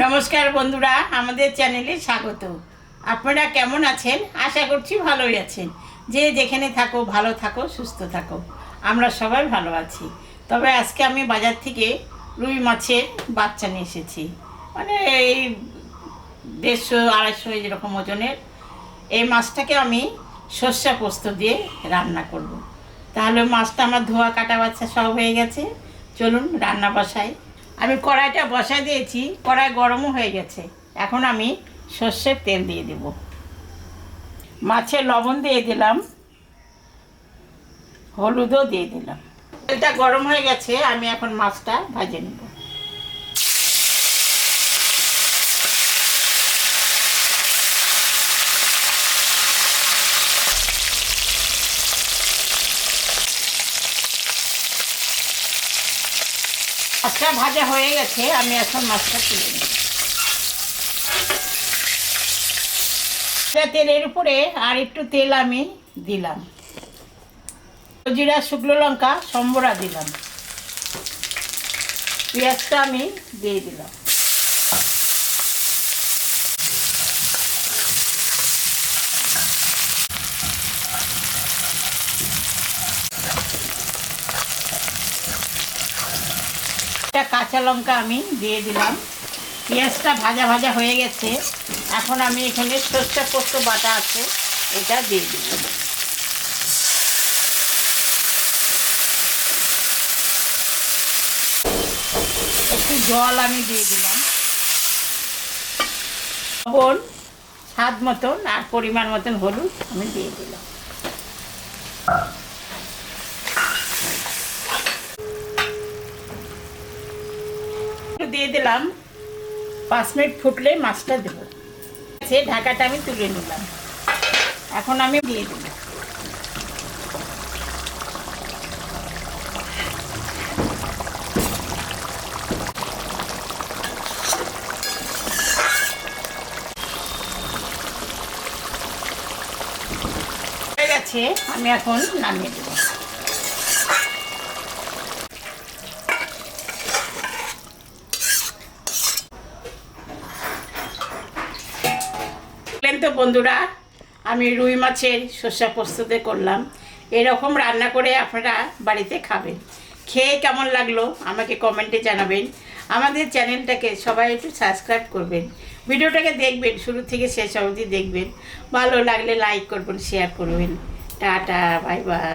নমস্কার বন্ধুরা, আমাদের চ্যানেলে স্বাগত। আপনারা কেমন আছেন? আশা করছি ভালোই আছেন। যে যেখানে থাকো ভালো থাকো, সুস্থ থাকো। আমরা সবাই ভালো আছি। তবে আজকে আমি বাজার থেকে রুই মাছের বাচ্চা নিয়ে এসেছি। মানে এই 150-250 এরকম ওজনের এই মাছটাকে আমি সর্ষে পোস্ত দিয়ে রান্না করব। তাহলে মাছটা আমার ধোয়া কাটা বাচ্চা সব হয়ে গেছে। চলুন রান্না বসাই। আমি কড়াইটা বসাই দিয়েছি, কড়াই গরমও হয়ে গেছে। এখন আমি সর্ষের তেল দিয়ে দেব, মাছে লবণ দিয়ে দিলাম, হলুদও দিয়ে দিলাম। তেলটা গরম হয়ে গেছে, আমি এখন মাছটা ভাজে নেব। মাছটা ভাজা হয়ে গেছে, আমি এখন মাছটা তুলে নেব। তেলের উপরে আর একটু তেল আমি দিলাম, জিরা, শুকনো লঙ্কা, সম্বরা দিলাম, পেঁয়াজটা আমি দিয়ে দিলাম। কাঁচা লঙ্কা আমি দিয়ে দিলাম। পেঁয়াজটা ভাজা ভাজা হয়ে গেছে, এখন আমি এখানে সর্ষে পোস্ত বাটা আছে এটা দিয়ে দিলাম। একটু জল আমি দিয়ে দিলাম, লবণ স্বাদ মতন আর পরিমাণ মতন হলুদ আমি দিয়ে দিলাম। দিয়ে দিলাম, 5 মিনিট ফুটলে মাছটা দেবো। সে ঢাকাটা আমি তুলে নিলাম, এখন আমি দিয়ে দেব। হয়ে গেছে, আমি এখন নামিয়ে দেবো। তো বন্ধুরা, আমি রুই মাছের সর্ষে পোস্ততে করলাম। এরকম রান্না করে আপনারা বাড়িতে খাবেন। খেয়ে কেমন লাগলো আমাকে কমেন্টে জানাবেন। আমাদের চ্যানেলটাকে সবাই একটু সাবস্ক্রাইব করবেন, ভিডিওটাকে দেখবেন, শুরু থেকে শেষ অবধি দেখবেন। ভালো লাগলে লাইক করবেন, শেয়ার করবেন। Tata, bye bye.